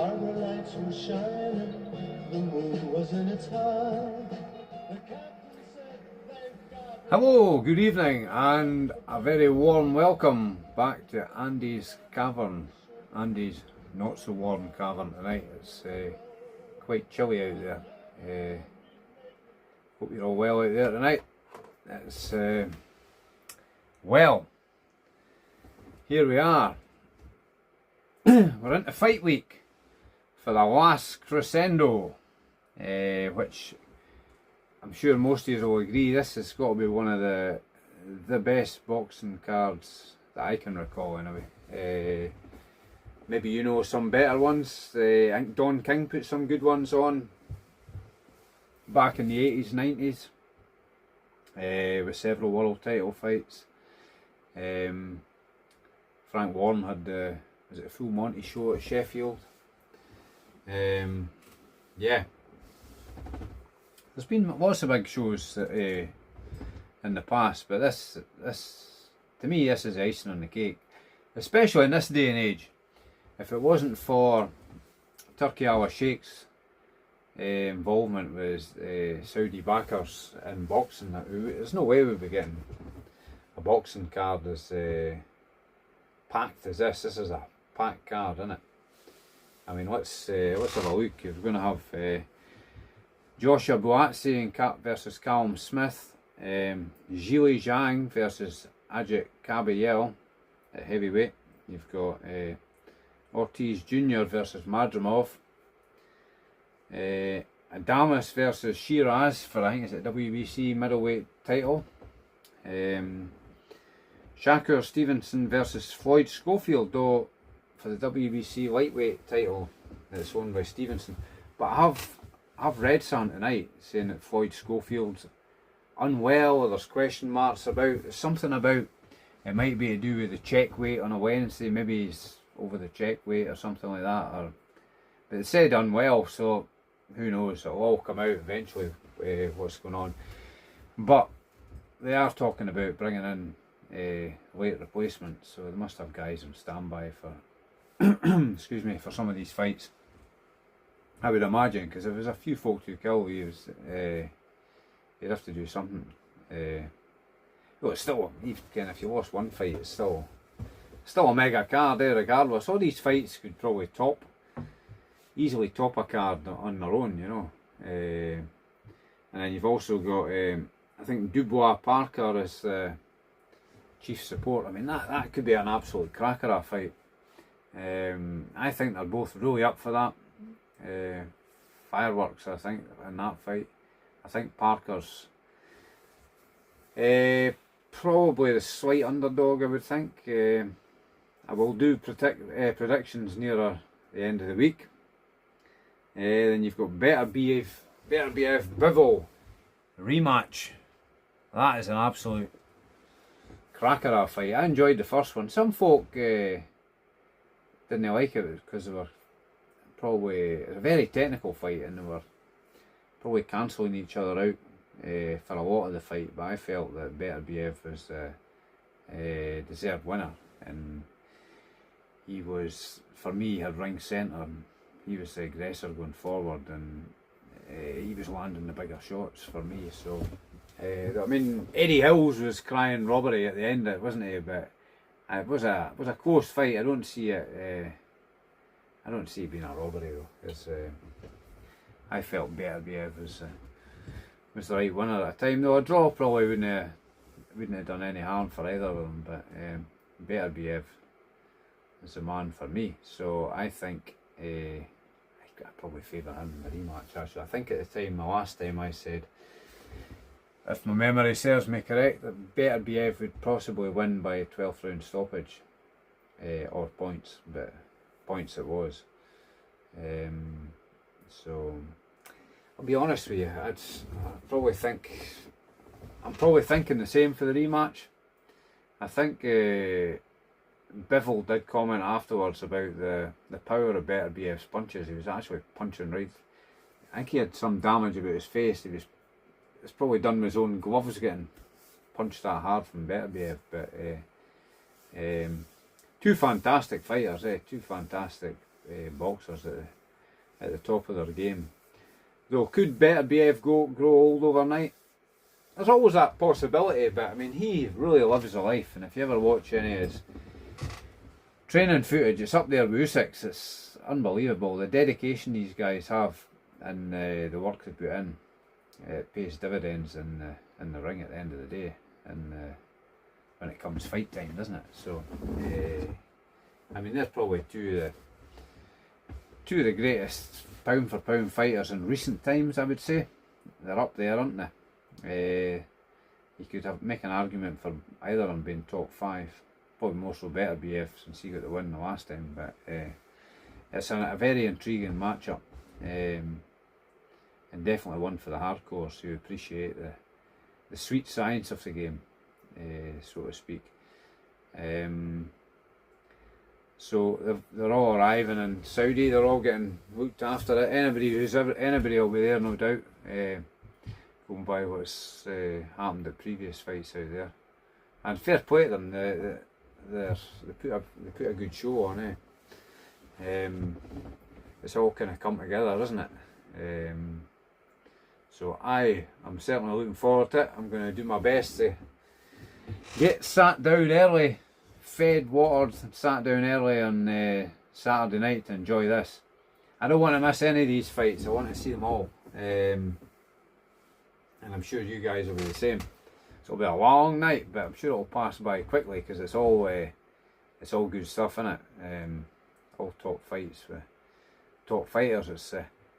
harbor lights were shining, the moon was in its high. The captain said, "Thank God." Hello, good evening, and a very warm welcome back to Andy's Cavern. Andy's not so warm cavern tonight. It's quite chilly out there. Hope you're all well out there tonight. It's well, here we are. We're into fight week for the last Crescendo, which I'm sure most of you will agree this has got to be one of the best boxing cards that I can recall anyway. Maybe you know some better ones. I think Don King put some good ones on back in the 80s, 90s, with several world title fights. Frank Warren had was it a full Monty show at Sheffield. Yeah. There's been lots of big shows in the past, but this to me, this is icing on the cake, especially in this day and age. If it wasn't for Turki Al Sheikh's involvement with Saudi backers in boxing, there's no way we'd be getting a boxing card as packed as this. This is a packed card, isn't it? I mean, let's have a look. You're going to have Joshua Buatsi versus Callum Smith, Zhili Zhang versus Ajit Kabayel at heavyweight. You've got Ortiz Jr. versus Madrimov, Adamas versus Shiraz for, I think it's a WBC middleweight title, Shakur Stevenson versus Floyd Schofield, though for the WBC lightweight title that's owned by Stevenson. But I've read something tonight saying that Floyd Schofield's unwell, or there's question marks about something about it might be to do with the check weight on a Wednesday. Maybe he's over the check weight or something like that. But it said unwell, so who knows? It'll all come out eventually what's going on. But they are talking about bringing in late replacements, so they must have guys on standby for excuse me, for some of these fights, I would imagine, because if there's a few folk to kill, he'd have to do something. Well, it's still, even if you lost one fight, it's still a mega card there regardless. All these fights could probably easily top a card on their own, you know. And then you've also got, I think Dubois Parker as the chief support. I mean, that could be an absolute cracker, that fight. I think they're both really up for that. Fireworks, I think, in that fight. I think Parker's probably the slight underdog, I would think. I will do predictions nearer the end of the week. Then you've got Better BF Bivol rematch. That is an absolute cracker of a fight. I enjoyed the first one. Some folk didn't like it because they were probably, a very technical fight, and they were probably cancelling each other out for a lot of the fight. But I felt that Better BF was the deserved winner, and he was, for me, he had ring centre. He was the aggressor going forward, and he was landing the bigger shots for me. So I mean, Eddie Hills was crying robbery at the end of it, wasn't he? But it was a close fight. I don't see it. I don't see it being a robbery though, because I felt Better BF was the right winner at the time. Though a draw probably wouldn't have done any harm for either of them. But Better BF is the man for me. So I think I probably favour him in the rematch. Actually, I think at the last time I said, if my memory serves me correct, that Better BF would possibly win by a 12th round stoppage, or points, but points it was. So I'll be honest with you, I'm probably thinking the same for the rematch. I think Bivol did comment afterwards about the power of Better BF's punches. He was actually punching right. I think he had some damage about his face. It's probably done with his own gloves getting punched that hard from Better BF. But two fantastic fighters, two fantastic boxers at the top of their game. Though, could Better BF grow old overnight? There's always that possibility, but I mean, he really lives a life, and if you ever watch any of his training footage, it's up there with Usyk's. It's unbelievable. The dedication these guys have and the work they put in, it pays dividends in the ring at the end of the day, and when it comes fight time, doesn't it? So, I mean, they're probably two of the greatest pound for pound fighters in recent times, I would say. They're up there, aren't they? You could make an argument for either of them being top 5. Probably more so Better BF since he got the win the last time, but it's a very intriguing matchup, and definitely one for the hardcores who appreciate the sweet science of the game, so to speak. So they're all arriving in Saudi. They're all getting looked after. Anybody will be there, no doubt. Going by what's happened at previous fights out there, and fair play to them. They put a good show on. It's all kind of come together, isn't it? So I am certainly looking forward to it. I'm going to do my best to get sat down early, fed, watered, sat down early on Saturday night to enjoy this. I don't want to miss any of these fights. I want to see them all. And I'm sure you guys will be the same. So it'll be a long night, but I'm sure it'll pass by quickly because it's all good stuff, innit? All top fights with top fighters. It's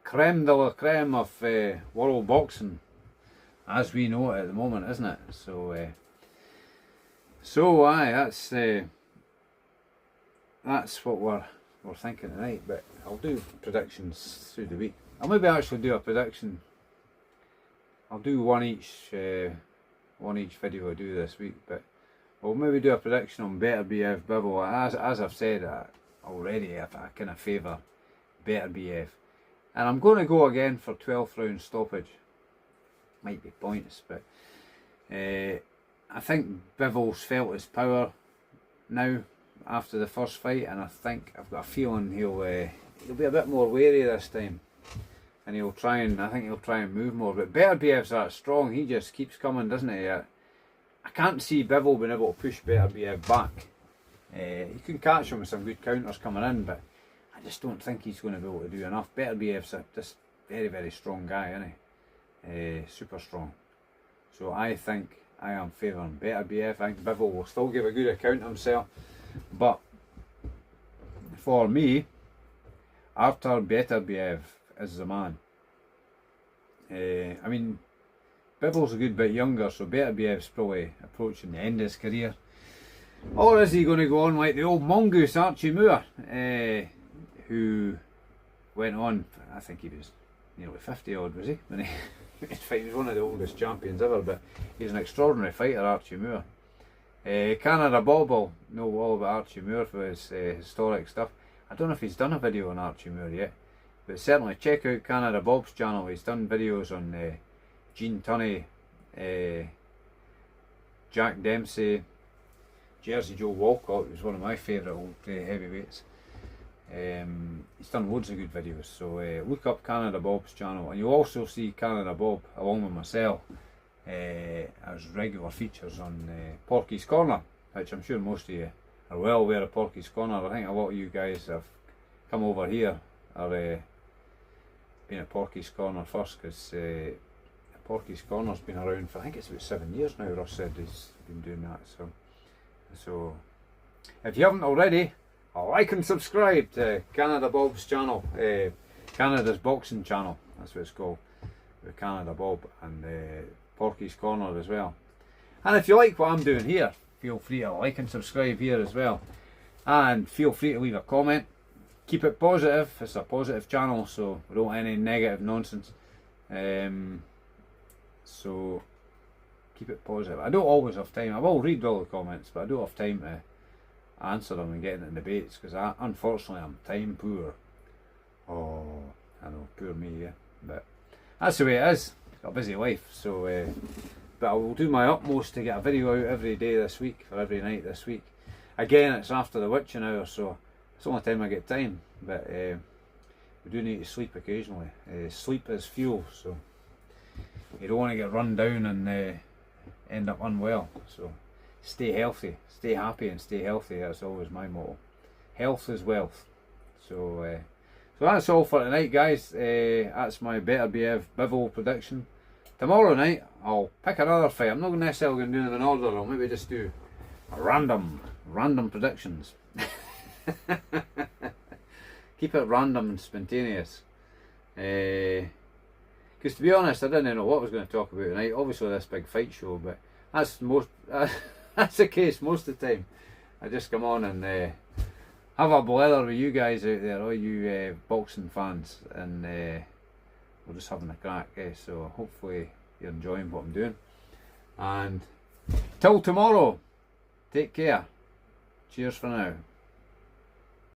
creme de la creme of world boxing as we know it at the moment, isn't it? So aye, that's what we're thinking tonight. But I'll do predictions through the week. I'll maybe actually do a prediction. I'll do one each video I do this week, but we'll maybe do a prediction on Better BF Bivol. As I've said already, I kind of favour Better BF, and I'm going to go again for 12th round stoppage. Might be points, but I think Bivol's felt his power now after the first fight, and I've got a feeling he'll be a bit more wary this time. And I think he'll try and move more. But Better BF's that strong, he just keeps coming, doesn't he? I can't see Bivol being able to push Better BF back. He can catch him with some good counters coming in, but I just don't think he's going to be able to do enough. Better BF's just very, very strong guy, isn't he? Super strong. So I think I am favouring Better BF. I think Bivol will still give a good account of himself. But for me, after Better BF is the man. I mean, Bivol's a good bit younger, so Better BF's probably approaching the end of his career. Or is he going to go on like the old mongoose Archie Moore, who went on, I think he was nearly 50 odd, was he? When he was one of the oldest champions ever, but he's an extraordinary fighter, Archie Moore. Canada Bob will know all about Archie Moore for his historic stuff. I don't know if he's done a video on Archie Moore yet, but certainly check out Canada Bob's channel. He's done videos on Gene Tunney, Jack Dempsey, Jersey Joe Walcott, who's one of my favourite old heavyweights. He's done loads of good videos, so look up Canada Bob's channel, and you'll also see Canada Bob along with myself as regular features on Porky's Corner, which I'm sure most of you are well aware of. Porky's Corner, I think a lot of you guys have come over here are been at Porky's Corner first, because Porky's Corner's been around for, I think it's about 7 years now. Ross said he's been doing that, so if you haven't already, like and subscribe to Canada Bob's channel, Canada's boxing channel, that's what it's called, with Canada Bob, and Porky's Corner as well. And if you like what I'm doing here, feel free to like and subscribe here as well, and feel free to leave a comment. Keep it positive, it's a positive channel, so we don't want any negative nonsense. So keep it positive. I don't always have time. I will read all the comments, but I don't have time to answer them and get into debates, because unfortunately I'm time poor. Oh, I know, poor me, yeah. But that's the way it is. Got a busy life, so but I will do my utmost to get a video out every day this week, or every night this week. Again, it's after the witching hour, so It's the only time I get time, but we do need to sleep occasionally. Sleep is fuel, so you don't want to get run down and end up unwell. So stay healthy, stay happy and stay healthy. That's always my motto. Health is wealth. So so that's all for tonight, guys. That's my Better BF Bivol prediction. Tomorrow night I'll pick another fight. I'm not necessarily going to do them in order. I'll maybe just do random predictions. Keep it random and spontaneous. Because to be honest, I didn't know what I was going to talk about tonight. Obviously this big fight show, but that's that's the case most of the time. I just come on and have a blather with you guys out there, all you boxing fans, and we're just having a crack. So hopefully you're enjoying what I'm doing. And till tomorrow, take care. Cheers for now.